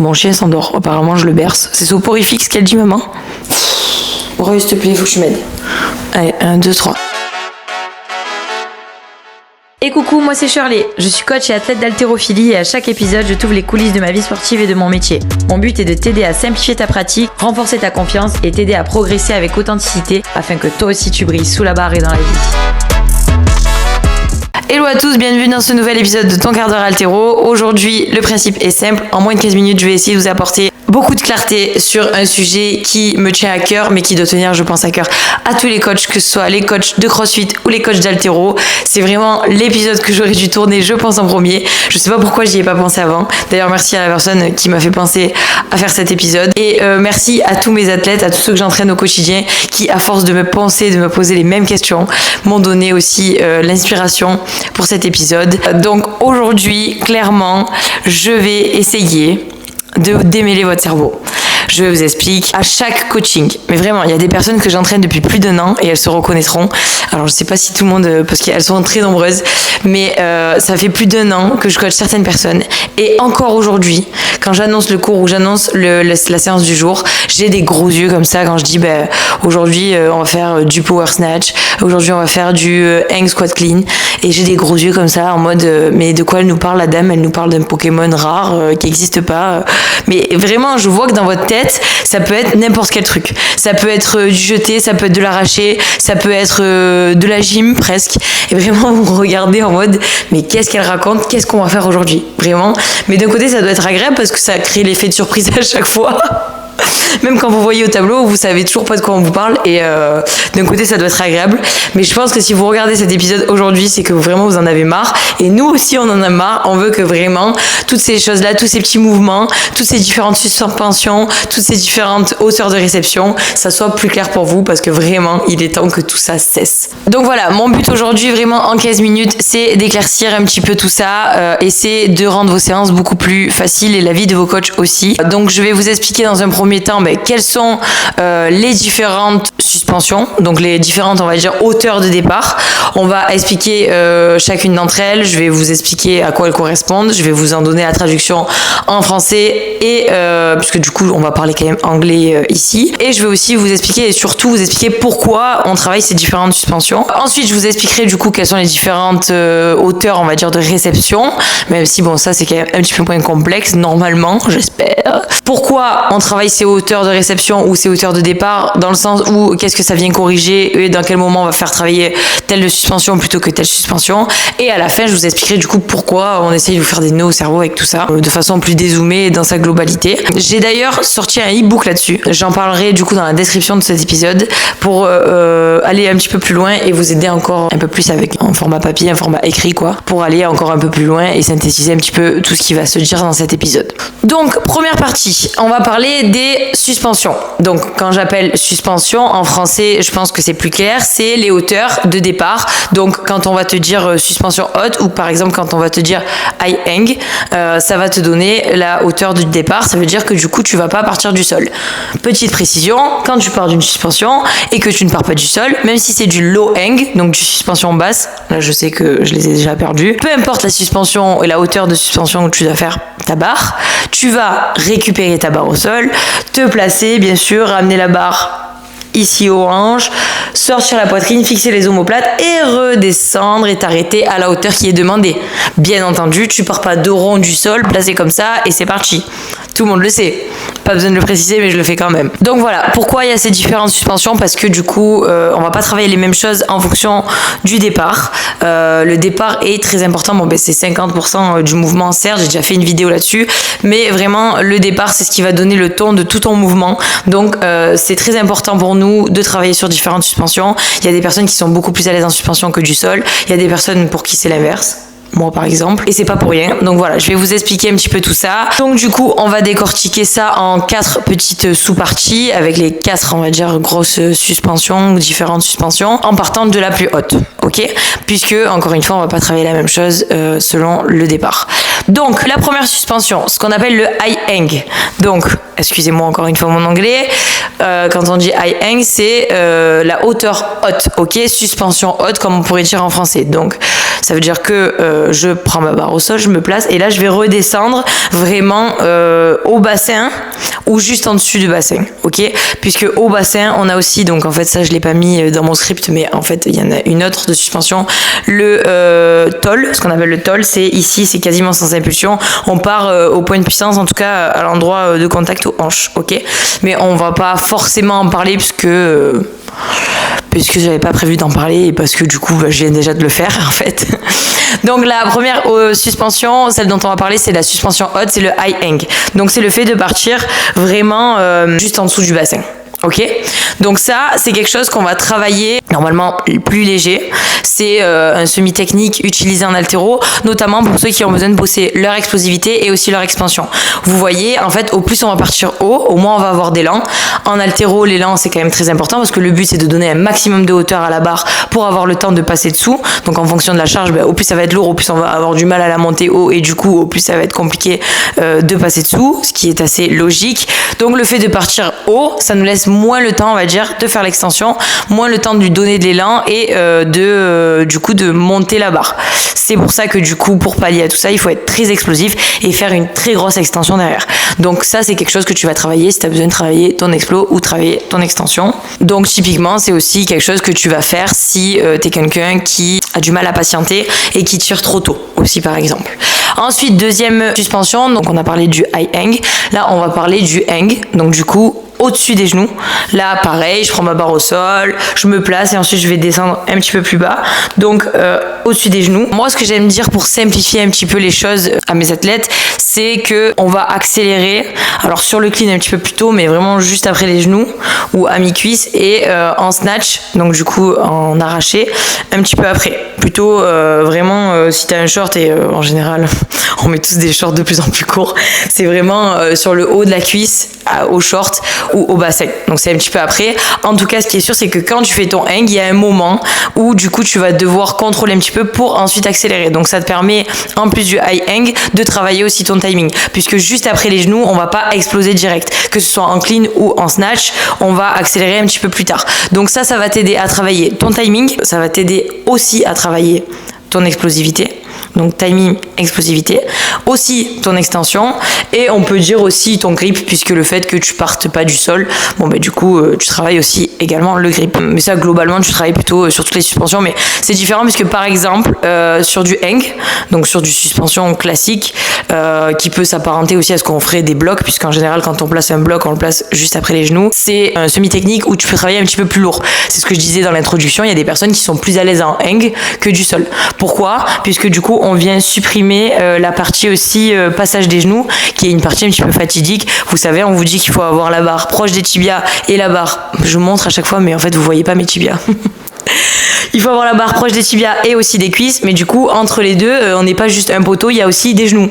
Mon chien s'endort, apparemment je le berce. C'est soporifique ce qu'elle dit, maman. Roy, s'il te plaît, faut que tu m'aides. Allez, 1, 2, 3. Et coucou, moi c'est Shirley, je suis coach et athlète d'haltérophilie et à chaque épisode je t'ouvre les coulisses de ma vie sportive et de mon métier. Mon but est de t'aider à simplifier ta pratique, renforcer ta confiance et t'aider à progresser avec authenticité afin que toi aussi tu brilles sous la barre et dans la vie. Hello à tous, bienvenue dans ce nouvel épisode de ton quart d'heure haltéro. Aujourd'hui, le principe est simple, en moins de 15 minutes je vais essayer de vous apporter beaucoup de clarté sur un sujet qui me tient à cœur, mais qui doit tenir, je pense, à cœur à tous les coachs, que ce soit les coachs de CrossFit ou les coachs d'haltéro. C'est vraiment l'épisode que j'aurais dû tourner, je pense, en premier. Je sais pas pourquoi j'y ai pas pensé avant. D'ailleurs, merci à la personne qui m'a fait penser à faire cet épisode. Et merci à tous mes athlètes, à tous ceux que j'entraîne au quotidien, qui, à force de me penser, de me poser les mêmes questions, m'ont donné aussi l'inspiration pour cet épisode. Donc aujourd'hui, clairement, je vais essayer de démêler votre cerveau. Je vous explique à chaque coaching. Mais vraiment, il y a des personnes que j'entraîne depuis plus d'1 an et elles se reconnaîtront. Alors, je sais pas si tout le monde, parce qu'elles sont très nombreuses, mais ça fait plus d'1 an que je coach certaines personnes. Et encore aujourd'hui, quand j'annonce le cours ou j'annonce la séance du jour, j'ai des gros yeux comme ça quand je dis, aujourd'hui, on va faire du power snatch. Aujourd'hui, on va faire du hang squat clean. Et j'ai des gros yeux comme ça en mode, mais de quoi elle nous parle, la dame? Elle nous parle d'un Pokémon rare qui n'existe pas. Mais vraiment, je vois que dans votre tête, ça peut être n'importe quel truc. Ça peut être du jeté, ça peut être de l'arraché, ça peut être de la gym presque. Et vraiment, vous regardez en mode, mais qu'est-ce qu'elle raconte? Qu'est-ce qu'on va faire aujourd'hui? Vraiment. Mais d'un côté, ça doit être agréable parce que ça crée l'effet de surprise à chaque fois. Même quand vous voyez au tableau, vous savez toujours pas de quoi on vous parle et d'un côté ça doit être agréable, mais je pense que si vous regardez cet épisode aujourd'hui, c'est que vraiment vous en avez marre et nous aussi on en a marre. On veut que vraiment toutes ces choses là, tous ces petits mouvements, toutes ces différentes suspensions, toutes ces différentes hauteurs de réception, ça soit plus clair pour vous parce que vraiment il est temps que tout ça cesse. Donc voilà, mon but aujourd'hui vraiment en 15 minutes, c'est d'éclaircir un petit peu tout ça et c'est de rendre vos séances beaucoup plus faciles et la vie de vos coachs aussi. Donc je vais vous expliquer dans un premier temps quelles sont les différentes suspensions, donc les différentes, on va dire, hauteurs de départ. On va expliquer chacune d'entre elles, je vais vous expliquer à quoi elles correspondent, je vais vous en donner la traduction en français et puisque du coup on va parler quand même anglais ici, et je vais aussi vous expliquer et surtout vous expliquer pourquoi on travaille ces différentes suspensions. Ensuite je vous expliquerai du coup quelles sont les différentes hauteurs, on va dire, de réception, même si bon, ça c'est quand même un petit peu moins complexe normalement, j'espère. Pourquoi on travaille ces hauteurs de réception ou ces hauteurs de départ, dans le sens où qu'est-ce que ça vient corriger et dans quel moment on va faire travailler telle suspension plutôt que telle suspension. Et à la fin je vous expliquerai du coup pourquoi on essaye de vous faire des nœuds au cerveau avec tout ça de façon plus dézoomée dans sa globalité. J'ai d'ailleurs sorti un e-book là-dessus, j'en parlerai du coup dans la description de cet épisode pour aller un petit peu plus loin et vous aider encore un peu plus avec un format papier, un format écrit quoi, pour aller encore un peu plus loin et synthétiser un petit peu tout ce qui va se dire dans cet épisode. Donc première partie, on va parler des suspension. Donc quand j'appelle suspension en français, je pense que c'est plus clair, c'est les hauteurs de départ. Donc quand on va te dire suspension haute ou par exemple quand on va te dire high hang, ça va te donner la hauteur du départ, ça veut dire que du coup tu vas pas partir du sol. Petite précision, quand tu pars d'une suspension et que tu ne pars pas du sol, même si c'est du low hang, donc du suspension basse, là je sais que je les ai déjà perdus, peu importe la suspension et la hauteur de suspension où tu dois faire ta barre, tu vas récupérer ta barre au sol, te placer, bien sûr, ramener la barre ici aux hanches, sortir la poitrine, fixer les omoplates et redescendre et t'arrêter à la hauteur qui est demandée. Bien entendu, tu pars pas dos rond du sol, placé comme ça et c'est parti. Tout le monde le sait. Pas besoin de le préciser, mais je le fais quand même. Donc voilà, pourquoi il y a ces différentes suspensions? Parce que du coup, on va pas travailler les mêmes choses en fonction du départ. Le départ est très important. Bon, c'est 50% du mouvement, certes, j'ai déjà fait une vidéo là-dessus. Mais vraiment, le départ, c'est ce qui va donner le ton de tout ton mouvement. Donc, c'est très important pour nous de travailler sur différentes suspensions. Il y a des personnes qui sont beaucoup plus à l'aise en suspension que du sol. Il y a des personnes pour qui c'est l'inverse. Moi par exemple, et c'est pas pour rien. Donc voilà, je vais vous expliquer un petit peu tout ça. Donc du coup, on va décortiquer ça en 4 petites sous-parties avec les 4, on va dire, grosses suspensions ou différentes suspensions en partant de la plus haute, ok? Puisque, encore une fois, on va pas travailler la même chose selon le départ. Donc la première suspension, ce qu'on appelle le high hang. Donc, excusez-moi encore une fois mon anglais, quand on dit high hang, c'est la hauteur haute, ok, suspension haute comme on pourrait dire en français. Donc ça veut dire que je prends ma barre au sol, je me place et là je vais redescendre vraiment au bassin ou juste en dessus du bassin, ok, puisque au bassin on a aussi, donc en fait ça je l'ai pas mis dans mon script, mais en fait il y en a une autre de suspension, le toll, ce qu'on appelle le toll, c'est ici, c'est quasiment sans impulsion, on part au point de puissance, en tout cas à l'endroit de contact aux hanches, ok, mais on va pas forcément en parler puisque j'avais pas prévu d'en parler et parce que du coup je viens déjà de le faire en fait. Donc la première suspension, celle dont on va parler, c'est la suspension haute, c'est le high hang. Donc c'est le fait de partir vraiment juste en dessous du bassin. Ok, donc ça c'est quelque chose qu'on va travailler normalement plus léger. C'est un semi-technique utilisé en haltéro, notamment pour ceux qui ont besoin de bosser leur explosivité et aussi leur expansion. Vous voyez, en fait, au plus on va partir haut, au moins on va avoir d'élan. En haltéro, l'élan c'est quand même très important parce que le but c'est de donner un maximum de hauteur à la barre pour avoir le temps de passer dessous. Donc en fonction de la charge, au plus ça va être lourd, au plus on va avoir du mal à la monter haut et du coup au plus ça va être compliqué de passer dessous, ce qui est assez logique. Donc le fait de partir haut, ça nous laisse moins le temps, on va dire, de faire l'extension, moins le temps de lui donner de l'élan et du coup de monter la barre. C'est pour ça que du coup, pour pallier à tout ça, il faut être très explosif et faire une très grosse extension derrière. Donc ça, c'est quelque chose que tu vas travailler si tu as besoin de travailler ton explo ou travailler ton extension. Donc typiquement, c'est aussi quelque chose que tu vas faire si tu es quelqu'un qui a du mal à patienter et qui tire trop tôt aussi, par exemple. Ensuite, deuxième suspension, donc on a parlé du high hang. Là, on va parler du hang. Donc du coup, au-dessus des genoux. Là, pareil, je prends ma barre au sol, je me place et ensuite je vais descendre un petit peu plus bas. Donc, au-dessus des genoux. Moi, ce que j'aime dire pour simplifier un petit peu les choses à mes athlètes, c'est que on va accélérer. Alors, sur le clean un petit peu plus tôt, mais vraiment juste après les genoux ou à mi-cuisse et en snatch, donc du coup en arraché, un petit peu après. Plutôt vraiment, si tu as un short et en général, on met tous des shorts de plus en plus courts, c'est vraiment sur le haut de la cuisse au short ou au bassin. Donc c'est un petit peu après. En tout cas, ce qui est sûr, c'est que quand tu fais ton hang, il y a un moment où du coup tu vas devoir contrôler un petit peu pour ensuite accélérer. Donc ça te permet, en plus du high hang, de travailler aussi ton timing. Puisque juste après les genoux, on va pas exploser direct. Que ce soit en clean ou en snatch, on va accélérer un petit peu plus tard. Donc ça va t'aider à travailler ton timing. Ça va t'aider aussi à travailler ton explosivité. Donc timing, explosivité, aussi ton extension et on peut dire aussi ton grip puisque le fait que tu partes pas du sol, du coup tu travailles aussi également le grip. Mais ça globalement tu travailles plutôt sur toutes les suspensions, mais c'est différent puisque par exemple sur du hang, donc sur du suspension classique qui peut s'apparenter aussi à ce qu'on ferait des blocs, puisqu'en général quand on place un bloc on le place juste après les genoux, c'est un semi-technique où tu peux travailler un petit peu plus lourd. C'est ce que je disais dans l'introduction, il y a des personnes qui sont plus à l'aise en hang que du sol. Pourquoi ? Puisque du coup on vient supprimer la partie aussi passage des genoux, qui est une partie un petit peu fatidique. Vous savez, on vous dit qu'il faut avoir la barre proche des tibias et la barre, je vous montre à chaque fois, mais en fait vous voyez pas mes tibias. Il faut avoir la barre proche des tibias et aussi des cuisses, mais du coup entre les deux, on n'est pas juste un poteau, il y a aussi des genoux.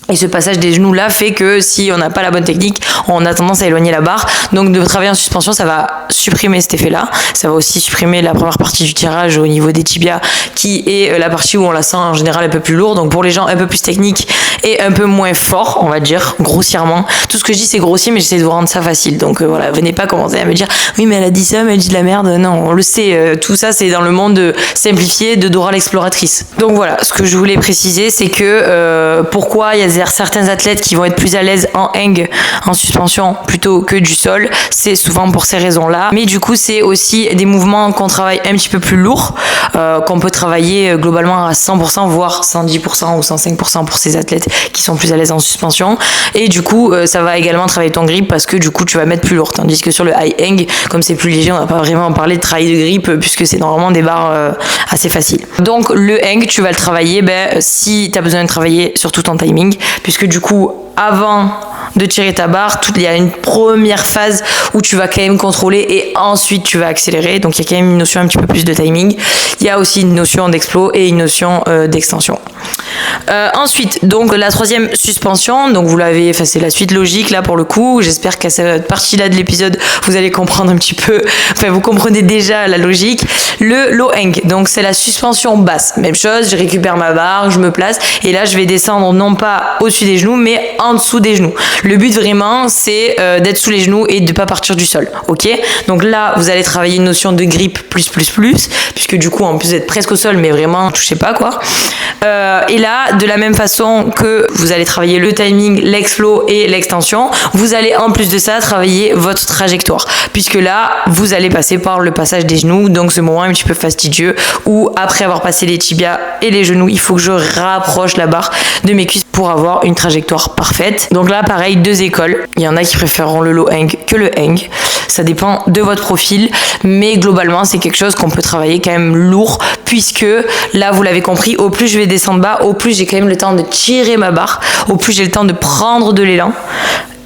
Et ce passage des genoux là fait que si on n'a pas la bonne technique, on a tendance à éloigner la barre. Donc de travailler en suspension, ça va supprimer cet effet là. Ça va aussi supprimer la première partie du tirage au niveau des tibias, qui est la partie où on la sent en général un peu plus lourde. Donc pour les gens un peu plus techniques et un peu moins forts, on va dire grossièrement. Tout ce que je dis c'est grossier, mais j'essaie de vous rendre ça facile. Donc voilà, venez pas commencer à me dire oui mais elle a dit ça, mais elle dit de la merde. Non, on le sait. Tout ça c'est dans le monde simplifié de Dora l'exploratrice. Donc voilà, ce que je voulais préciser, c'est que pourquoi il y a certains athlètes qui vont être plus à l'aise en hang, en suspension plutôt que du sol, c'est souvent pour ces raisons-là. Mais du coup, c'est aussi des mouvements qu'on travaille un petit peu plus lourds, qu'on peut travailler globalement à 100%, voire 110% ou 105% pour ces athlètes qui sont plus à l'aise en suspension. Et du coup, ça va également travailler ton grip parce que du coup, tu vas mettre plus lourd. Tandis que sur le high hang, comme c'est plus léger, on va pas vraiment parler de travail de grip puisque c'est normalement des barres assez faciles. Donc, le hang, tu vas le travailler si tu as besoin de travailler sur tout ton timing, puisque du coup, avant de tirer ta barre, il y a une première phase où tu vas quand même contrôler et ensuite tu vas accélérer. Donc il y a quand même une notion un petit peu plus de timing. Il y a aussi une notion d'explo et une notion d'extension. Ensuite, donc la troisième suspension, donc c'est la suite logique là pour le coup. J'espère qu'à cette partie-là de l'épisode, vous allez comprendre un petit peu, vous comprenez déjà la logique. Le low hang, donc c'est la suspension basse. Même chose, je récupère ma barre, je me place et là je vais descendre non pas au-dessus des genoux, mais en dessous des genoux. Le but vraiment, c'est d'être sous les genoux et de pas partir du sol, ok? Donc là, vous allez travailler une notion de grip plus, puisque du coup, en plus d'être presque au sol, mais vraiment, touchez pas quoi. Et là, de la même façon que vous allez travailler le timing, l'exflow et l'extension, vous allez en plus de ça travailler votre trajectoire, puisque là, vous allez passer par le passage des genoux, donc ce moment un petit peu fastidieux où après avoir passé les tibias et les genoux, il faut que je rapproche la barre de mes cuisses pour avoir une trajectoire parfaite. Donc là, pareil, deux écoles. Il y en a qui préféreront le low hang que le hang. Ça dépend de votre profil, mais globalement, c'est quelque chose qu'on peut travailler quand même lourd, puisque là, vous l'avez compris, au plus je vais descendre bas, au plus j'ai quand même le temps de tirer ma barre, au plus j'ai le temps de prendre de l'élan.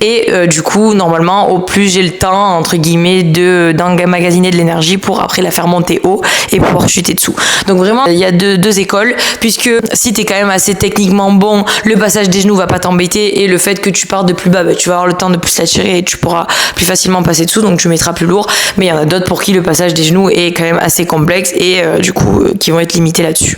Et du coup, normalement, au plus j'ai le temps, entre guillemets, d'emmagasiner de l'énergie pour après la faire monter haut et pouvoir chuter dessous. Donc vraiment, il y a deux écoles, puisque si tu es quand même assez techniquement bon, le passage des genoux va pas t'embêter et le fait que tu partes de plus bas, tu vas avoir le temps de plus la tirer et tu pourras plus facilement passer dessous, donc tu mettras plus lourd. Mais il y en a d'autres pour qui le passage des genoux est quand même assez complexe et du coup, qui vont être limités là-dessus.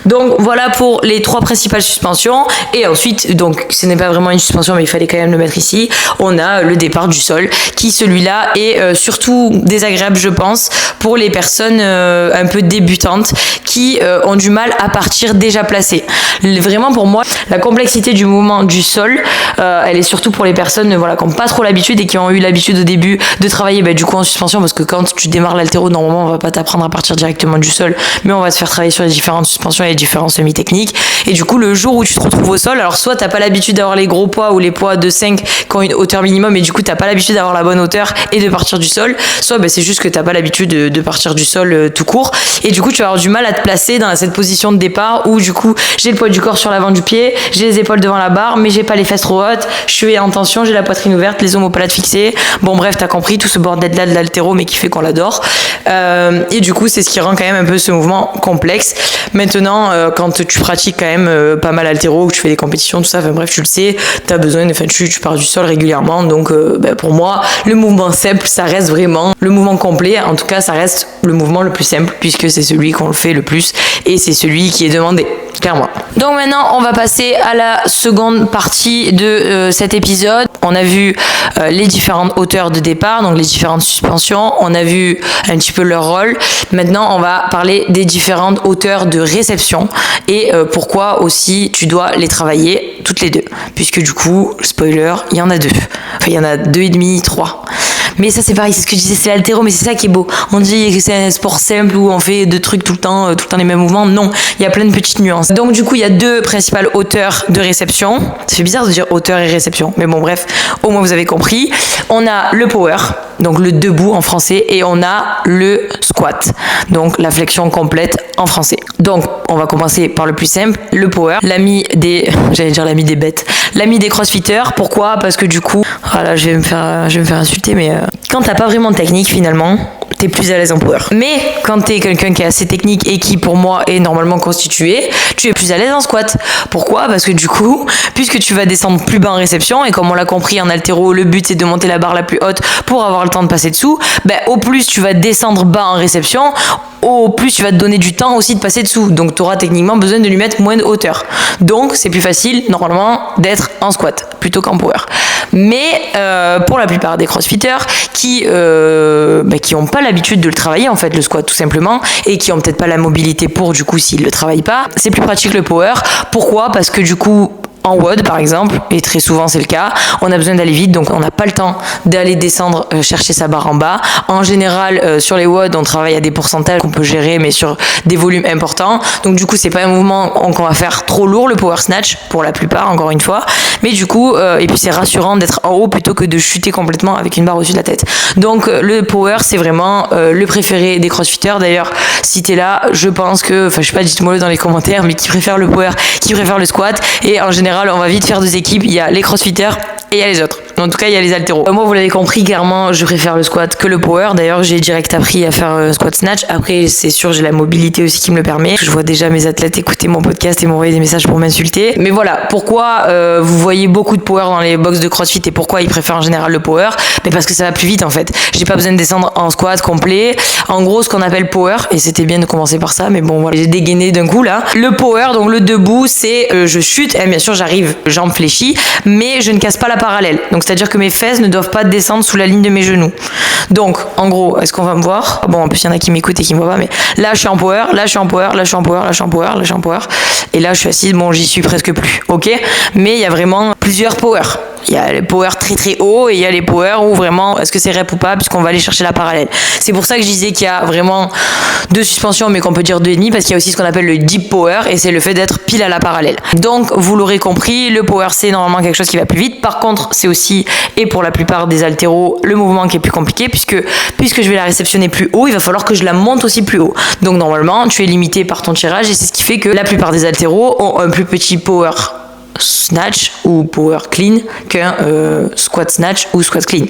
Donc voilà pour les trois principales suspensions. Et ensuite, donc ce n'est pas vraiment une suspension, mais il fallait quand même le mettre ici. On a le départ du sol qui celui-là est surtout désagréable je pense pour les personnes un peu débutantes qui ont du mal à partir déjà placées. Vraiment pour moi la complexité du mouvement du sol elle est surtout pour les personnes qui n'ont pas trop l'habitude et qui ont eu l'habitude au début de travailler du coup en suspension, parce que quand tu démarres l'haltéro normalement on va pas t'apprendre à partir directement du sol, mais on va te faire travailler sur les différentes suspensions et les différents semi-techniques. Et du coup le jour où tu te retrouves au sol, alors soit t'as pas l'habitude d'avoir les gros poids ou les poids de 5 qui ont une hauteur minimum et du coup t'as pas l'habitude d'avoir la bonne hauteur et de partir du sol, soit c'est juste que t'as pas l'habitude de partir du sol tout court, et du coup tu vas avoir du mal à te placer dans cette position de départ où du coup j'ai le poids du corps sur l'avant du pied, j'ai les épaules devant la barre mais j'ai pas les fesses trop hautes, je suis en tension, j'ai la poitrine ouverte, les omoplates fixées, bon bref t'as compris tout ce bordel là de l'haltéro mais qui fait qu'on l'adore, et du coup c'est ce qui rend quand même un peu ce mouvement complexe. Maintenant quand tu pratiques quand même pas mal haltéro, que tu fais des compétitions tout ça, bref tu le sais, t'as besoin tu pars du sol régulièrement, donc pour moi le mouvement simple ça reste vraiment le mouvement complet, en tout cas ça reste le mouvement le plus simple puisque c'est celui qu'on le fait le plus et c'est celui qui est demandé clairement. Donc maintenant on va passer à la seconde partie de cet épisode. On a vu les différentes hauteurs de départ, donc les différentes suspensions, on a vu un petit peu leur rôle. Maintenant on va parler des différentes hauteurs de réception et pourquoi aussi tu dois les travailler toutes les deux, puisque du coup spoiler, il y en a deux, il y en a 2,5, 3. Mais ça c'est pareil, c'est ce que je disais, c'est l'haltéro, mais c'est ça qui est beau. On dit que c'est un sport simple où on fait deux trucs tout le temps les mêmes mouvements. Non, il y a plein de petites nuances. Donc du coup, il y a deux principales hauteurs de réception. Ça fait bizarre de dire hauteur et réception, mais bon bref, au moins vous avez compris. On a le power, donc le debout en français, et on a le squat, donc la flexion complète en français. Donc on va commencer par le plus simple, le power, l'ami des bêtes, l'ami des crossfitters. Pourquoi ? Parce que du coup, voilà, je vais me faire insulter, mais quand t'as pas vraiment de technique finalement, t'es plus à l'aise en power. Mais quand t'es quelqu'un qui est assez technique et qui pour moi est normalement constitué, tu es plus à l'aise en squat. Pourquoi ? Parce que du coup, puisque tu vas descendre plus bas en réception, et comme on l'a compris en haltéro, le but c'est de monter la barre la plus haute pour avoir le temps de passer dessous, au plus tu vas descendre bas en réception, au plus tu vas te donner du temps aussi de passer dessous. Donc tu auras techniquement besoin de lui mettre moins de hauteur. Donc c'est plus facile normalement d'être en squat plutôt qu'en power. Mais pour la plupart des crossfitters qui ont pas l'habitude de le travailler en fait, le squat tout simplement, et qui ont peut-être pas la mobilité pour, du coup s'ils le travaillent pas, c'est plus pratique le power. Pourquoi ? Parce que du coup en WOD par exemple, et très souvent c'est le cas, on a besoin d'aller vite, donc on n'a pas le temps d'aller descendre chercher sa barre en bas. En général sur les WOD on travaille à des pourcentages qu'on peut gérer, mais sur des volumes importants, donc du coup c'est pas un mouvement qu'on va faire trop lourd, le power snatch pour la plupart, encore une fois, mais du coup et puis c'est rassurant d'être en haut plutôt que de chuter complètement avec une barre au-dessus de la tête. Donc le power c'est vraiment le préféré des crossfitters. D'ailleurs si t'es là, je pense que, je sais pas, dites-moi-le dans les commentaires, mais qui préfère le power, qui préfère le squat, et en général on va vite faire deux équipes, il y a les crossfitters et il y a les autres. En tout cas, il y a les haltéros. Moi, vous l'avez compris, clairement, je préfère le squat que le power. D'ailleurs, j'ai direct appris à faire squat snatch. Après, c'est sûr, j'ai la mobilité aussi qui me le permet. Je vois déjà mes athlètes écouter mon podcast et m'envoyer des messages pour m'insulter. Mais voilà, pourquoi vous voyez beaucoup de power dans les box de CrossFit et pourquoi ils préfèrent en général le power? Mais parce que ça va plus vite en fait. J'ai pas besoin de descendre en squat complet. En gros, ce qu'on appelle power, et c'était bien de commencer par ça, mais bon, voilà, j'ai dégainé d'un coup là. Le power, donc le debout, c'est je chute, et bien sûr j'arrive, jambes fléchies, mais je ne casse pas la parallèle. Donc c'est-à-dire que mes fesses ne doivent pas descendre sous la ligne de mes genoux. Donc, en gros, est-ce qu'on va me voir? Bon, en plus, il y en a qui m'écoutent et qui me voient pas, mais là, je suis en power, là, je suis en power, là, je suis en power, là, je suis en power, là, je suis en power. Et là, je suis assise, bon, j'y suis presque plus, ok? Mais il y a vraiment plusieurs power. Il y a les power très très haut et il y a les power où vraiment, est-ce que c'est rep ou pas, puisqu'on va aller chercher la parallèle. C'est pour ça que je disais qu'il y a vraiment 2 suspensions, mais qu'on peut dire 2,5, parce qu'il y a aussi ce qu'on appelle le deep power, et c'est le fait d'être pile à la parallèle. Donc, vous l'aurez compris, le power, c'est normalement quelque chose qui va plus vite. Par contre, c'est aussi, et pour la plupart des haltéros, le mouvement qui est plus compliqué, puisque je vais la réceptionner plus haut, il va falloir que je la monte aussi plus haut. Donc, normalement, tu es limité par ton tirage, et c'est ce qui fait que la plupart des haltéros ont un plus petit power snatch ou power clean qu'un squat snatch ou squat clean.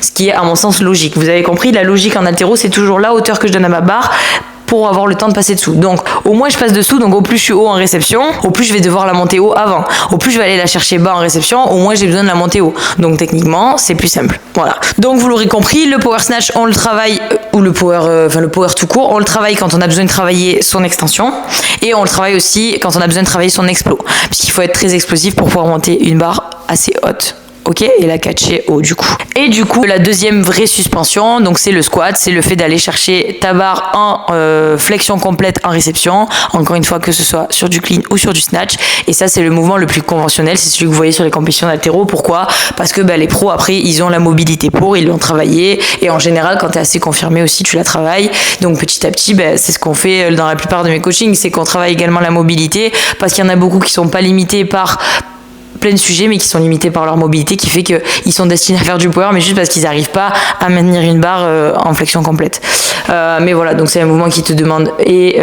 Ce qui est à mon sens logique. Vous avez compris, la logique en haltéro, c'est toujours la hauteur que je donne à ma barre pour avoir le temps de passer dessous. Donc, au moins je passe dessous, donc au plus je suis haut en réception, au plus je vais devoir la monter haut avant. Au plus je vais aller la chercher bas en réception, au moins j'ai besoin de la monter haut. Donc, techniquement, c'est plus simple. Voilà. Donc, vous l'aurez compris, le power snatch, on le travaille, ou le power tout court, on le travaille quand on a besoin de travailler son extension, et on le travaille aussi quand on a besoin de travailler son explo. Puisqu'il faut être très explosif pour pouvoir monter une barre assez haute. Ok, et la catcher haut du coup. Et du coup, la deuxième vraie suspension, donc c'est le squat, c'est le fait d'aller chercher ta barre en flexion complète en réception, encore une fois que ce soit sur du clean ou sur du snatch. Et ça, c'est le mouvement le plus conventionnel, c'est celui que vous voyez sur les compétitions d'haltéro. Pourquoi? Parce que les pros, après, ils ont la mobilité pour, ils l'ont travaillé, et en général, quand tu es assez confirmé aussi, tu la travailles. Donc petit à petit, c'est ce qu'on fait dans la plupart de mes coachings, c'est qu'on travaille également la mobilité, parce qu'il y en a beaucoup qui sont pas limités par plein de sujets, mais qui sont limités par leur mobilité, qui fait qu'ils sont destinés à faire du power, mais juste parce qu'ils n'arrivent pas à maintenir une barre en flexion complète. Mais voilà, donc c'est un mouvement qui te demande et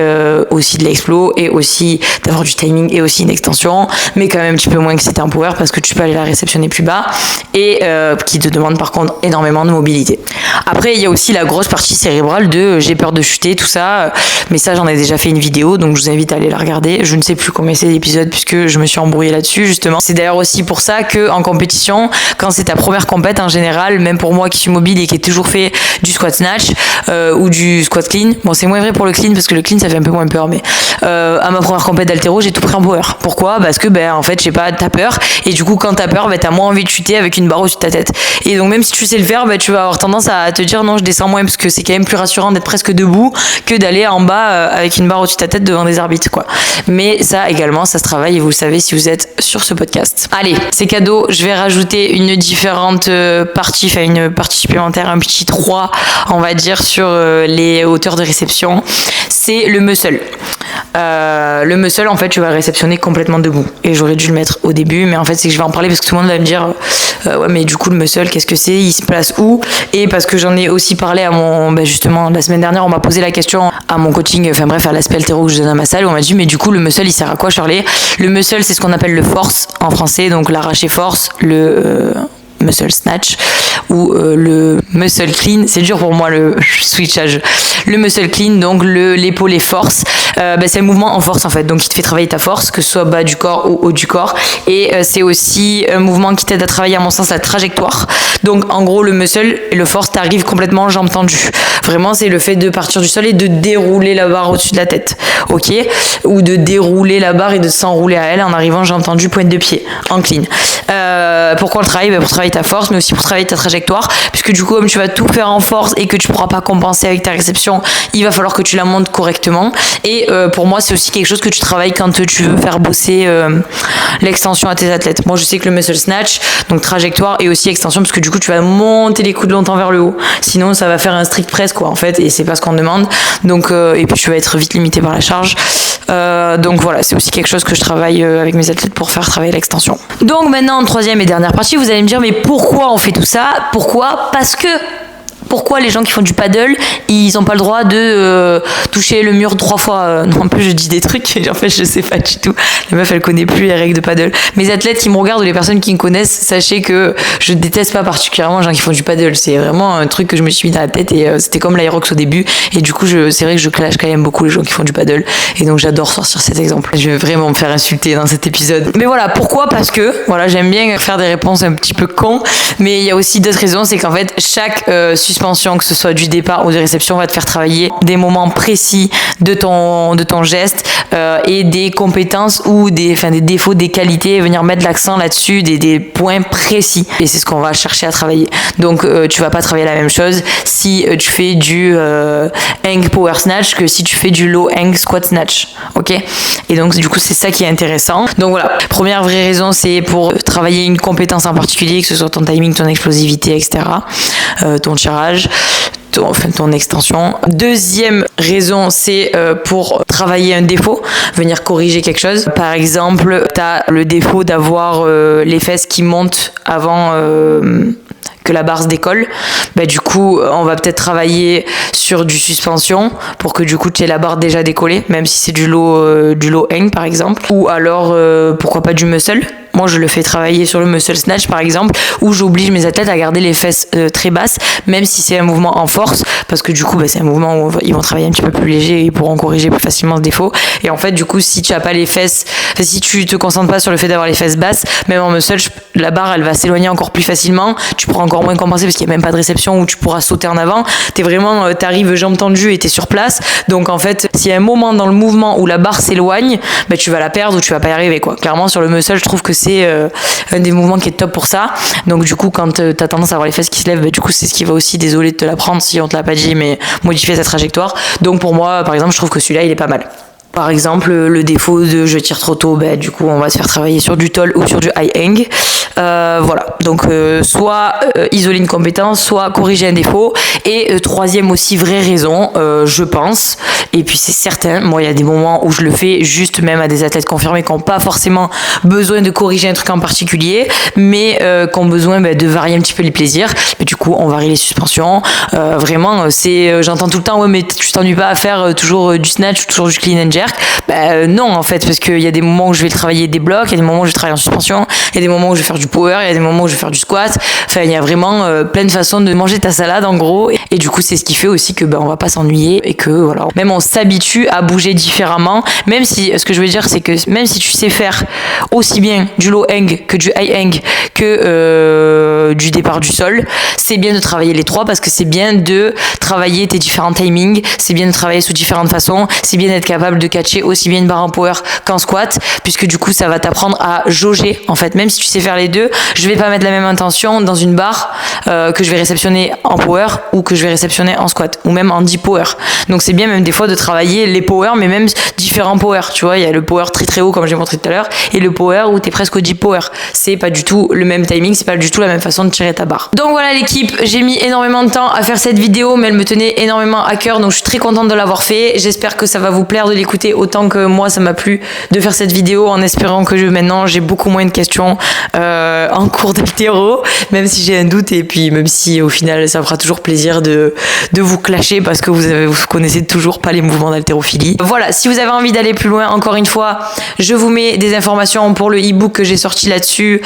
aussi de l'explo, et aussi d'avoir du timing, et aussi une extension, mais quand même un petit peu moins que si t'es en power, parce que tu peux aller la réceptionner plus bas, et qui te demande par contre énormément de mobilité. Après, il y a aussi la grosse partie cérébrale de j'ai peur de chuter, tout ça, mais ça j'en ai déjà fait une vidéo, donc je vous invite à aller la regarder. Je ne sais plus combien c'est d'épisodes, puisque je me suis embrouillée là-dessus justement. C'est d'ailleurs aussi pour ça que en compétition, quand c'est ta première compète en général, même pour moi qui suis mobile et qui ai toujours fait du squat snatch ou du squat clean, bon c'est moins vrai pour le clean parce que le clean ça fait un peu moins peur, mais à ma première compète d'haltéro j'ai tout pris en power. Pourquoi? Parce que en fait je sais pas, t'as peur, et du coup quand t'as peur t'as moins envie de chuter avec une barre au-dessus de ta tête, et donc même si tu sais le faire, tu vas avoir tendance à te dire non je descends moins, parce que c'est quand même plus rassurant d'être presque debout que d'aller en bas avec une barre au-dessus de ta tête devant des arbitres quoi. Mais ça également ça se travaille, et vous le savez si vous êtes sur ce podcast. Allez, c'est cadeau, je vais rajouter une différente partie, une partie supplémentaire, un petit 3 on va dire sur les hauteurs de réception, c'est le muscle. Le muscle, en fait, tu vas le réceptionner complètement debout. Et j'aurais dû le mettre au début, mais en fait, c'est que je vais en parler parce que tout le monde va me dire ouais, mais du coup, le muscle, qu'est-ce que c'est? Il se place où? Et parce que j'en ai aussi parlé à mon... justement, la semaine dernière, on m'a posé la question à mon coaching, à l'aspect haltéro que je donne à ma salle, où on m'a dit, mais du coup, le muscle, il sert à quoi, Shirley? Le muscle, c'est ce qu'on appelle le force en français, donc l'arraché force, le... muscle snatch ou le muscle clean, c'est dur pour moi le switchage. Le muscle clean, donc l'épaulé force, c'est un mouvement en force en fait, donc qui te fait travailler ta force, que ce soit bas du corps ou haut du corps, et c'est aussi un mouvement qui t'aide à travailler à mon sens la trajectoire. Donc en gros le muscle et le force t'arrive complètement jambes tendues. Vraiment c'est le fait de partir du sol et de dérouler la barre au-dessus de la tête, ok, ou de dérouler la barre et de s'enrouler à elle en arrivant jambes tendues, pointe de pied en clean. Pourquoi on le travaille? Pour travailler ta force, mais aussi pour travailler ta trajectoire, puisque du coup comme tu vas tout faire en force et que tu pourras pas compenser avec ta réception, il va falloir que tu la montes correctement. Et pour moi c'est aussi quelque chose que tu travailles quand tu veux faire bosser l'extension à tes athlètes. Moi je sais que le muscle snatch, donc trajectoire et aussi extension, parce que du coup tu vas monter les coudes longtemps vers le haut, sinon ça va faire un strict press quoi en fait, et c'est pas ce qu'on demande, donc et puis tu vas être vite limité par la charge, donc voilà, c'est aussi quelque chose que je travaille avec mes athlètes pour faire travailler l'extension. Donc maintenant, troisième et dernière partie, vous allez me dire mais pourquoi on fait tout ça? Pourquoi? Parce que pourquoi les gens qui font du paddle, ils ont pas le droit de toucher le mur 3 fois. Non, en plus je dis des trucs et en fait je sais pas du tout. La meuf elle connaît plus les règles de paddle. Mes athlètes qui me regardent ou les personnes qui me connaissent, sachez que je déteste pas particulièrement les gens qui font du paddle. C'est vraiment un truc que je me suis mis dans la tête et c'était comme l'aérox au début. Et du coup c'est vrai que je clash quand même beaucoup les gens qui font du paddle. Et donc j'adore sortir cet exemple. Je vais vraiment me faire insulter dans cet épisode. Mais voilà, pourquoi? Parce que voilà, j'aime bien faire des réponses un petit peu cons. Mais il y a aussi d'autres raisons, c'est qu'en fait chaque suspension, que ce soit du départ ou de réception, va te faire travailler des moments précis de ton geste et des compétences ou des défauts, des qualités, venir mettre l'accent là-dessus, des points précis. Et c'est ce qu'on va chercher à travailler. Donc tu vas pas travailler la même chose si tu fais du hang power snatch que si tu fais du low hang squat snatch. Ok? Et donc du coup c'est ça qui est intéressant. Donc voilà, première vraie raison, c'est pour travailler une compétence en particulier, que ce soit ton timing, ton explosivité, etc., ton tirage, ton extension. Deuxième raison, c'est pour travailler un défaut, venir corriger quelque chose. Par exemple, tu as le défaut d'avoir les fesses qui montent avant que la barre se décolle. Bah, du coup, on va peut-être travailler sur du suspension pour que du coup tu aies la barre déjà décollée, même si c'est du low hang par exemple. Ou alors, pourquoi pas du muscle. Moi, je le fais travailler sur le muscle snatch, par exemple, où j'oblige mes athlètes à garder les fesses très basses, même si c'est un mouvement en force, parce que du coup, c'est un mouvement où ils vont travailler un petit peu plus léger et ils pourront corriger plus facilement ce défaut. Et en fait, du coup, si tu as pas les fesses, si tu te concentres pas sur le fait d'avoir les fesses basses, même en muscle, la barre, elle va s'éloigner encore plus facilement. Tu pourras encore moins compenser parce qu'il y a même pas de réception où tu pourras sauter en avant. T'arrives jambes tendues et t'es sur place. Donc en fait, s'il y a un moment dans le mouvement où la barre s'éloigne, tu vas la perdre ou tu vas pas y arriver, quoi. Clairement, sur le muscle, je trouve que c'est un des mouvements qui est top pour ça. Donc du coup, quand t'as tendance à avoir les fesses qui se lèvent, du coup c'est ce qui va aussi, désolé de te l'apprendre si on te l'a pas dit, mais modifier sa trajectoire. Donc pour moi, par exemple, je trouve que celui-là il est pas mal. Par exemple, le défaut de je tire trop tôt, du coup on va se faire travailler sur du tall ou sur du high hang. Voilà, donc soit isoler une compétence, soit corriger un défaut. Et troisième aussi vraie raison, je pense, et puis c'est certain, moi il y a des moments où je le fais juste même à des athlètes confirmés qui n'ont pas forcément besoin de corriger un truc en particulier, mais qui ont besoin de varier un petit peu les plaisirs. Mais du coup on varie les suspensions. Vraiment, j'entends tout le temps, ouais mais tu t'ennuies pas à faire toujours du snatch, toujours du clean and jerk. Non en fait, parce qu'il y a des moments où je vais travailler des blocs, il y a des moments où je vais travailler en suspension, il y a des moments où je vais faire du power, il y a des moments où je vais faire du squat. Enfin il y a vraiment plein de façons de manger ta salade en gros, et du coup c'est ce qui fait aussi que on va pas s'ennuyer et que voilà, même on s'habitue à bouger différemment. Même si, ce que je veux dire c'est que même si tu sais faire aussi bien du low hang que du high hang que du départ du sol, c'est bien de travailler les trois, parce que c'est bien de travailler tes différents timings, c'est bien de travailler sous différentes façons, c'est bien d'être capable de catcher aussi bien une barre en power qu'en squat, puisque du coup ça va t'apprendre à jauger en fait. Même si tu sais faire les deux, je vais pas mettre la même intention dans une barre que je vais réceptionner en power ou que je vais réceptionner en squat ou même en deep power. Donc c'est bien même des fois de travailler les power, mais même différents power, tu vois, il y a le power très très haut comme j'ai montré tout à l'heure et le power où t'es presque au deep power. C'est pas du tout le même timing, c'est pas du tout la même façon de tirer ta barre. Donc voilà l'équipe, j'ai mis énormément de temps à faire cette vidéo, mais elle me tenait énormément à cœur, donc je suis très contente de l'avoir fait. J'espère que ça va vous plaire de l'écouter autant que moi ça m'a plu de faire cette vidéo, en espérant que maintenant j'ai beaucoup moins de questions en cours d'haltéro, même si j'ai un doute, et puis même si au final ça me fera toujours plaisir de vous clasher parce que vous connaissez toujours pas les mouvements d'haltérophilie. Voilà, si vous avez envie d'aller plus loin, encore une fois, je vous mets des informations pour le e-book que j'ai sorti là-dessus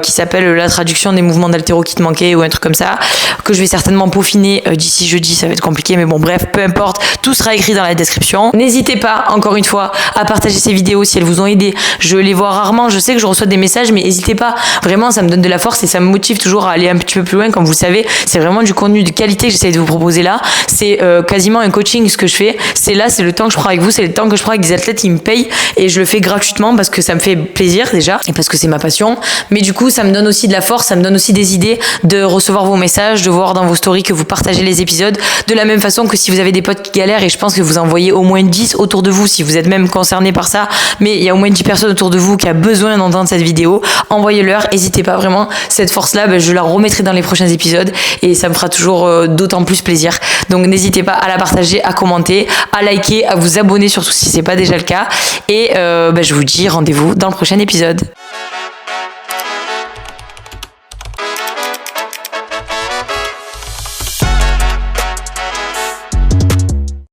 qui s'appelle la traduction des mouvements d'haltéro qui te manquaient ou un truc comme ça, que je vais certainement peaufiner d'ici jeudi. Ça va être compliqué, mais bon bref, peu importe, tout sera écrit dans la description. N'hésitez pas, encore une fois, à partager ces vidéos si elles vous ont aidé. Je les vois rarement, je sais que je reçois des messages, mais n'hésitez pas, vraiment ça me donne de la force et ça me motive toujours à aller un petit peu plus loin. Comme vous le savez, c'est vraiment du contenu de qualité que j'essaie de vous proposer là. C'est quasiment un coaching ce que je fais. C'est le temps que je prends avec vous, c'est le temps que je prends avec des athlètes qui me payent, et je le fais gratuitement parce que ça me fait plaisir déjà et parce que c'est ma passion. Mais du coup ça me donne aussi de la force, ça me donne aussi des idées de recevoir vos messages, de voir dans vos stories que vous partagez les épisodes, de la même façon que si vous avez des potes qui galèrent, et je pense que vous en voyez au moins 10 autour de vous si vous êtes même concerné par ça, mais il y a au moins 10 personnes autour de vous qui a besoin d'entendre cette vidéo, envoyez-leur, n'hésitez pas, vraiment, cette force-là, je la remettrai dans les prochains épisodes et ça me fera toujours d'autant plus plaisir. Donc n'hésitez pas à la partager, à commenter, à liker, à vous abonner surtout si c'est pas déjà le cas, et je vous dis rendez-vous dans le prochain épisode.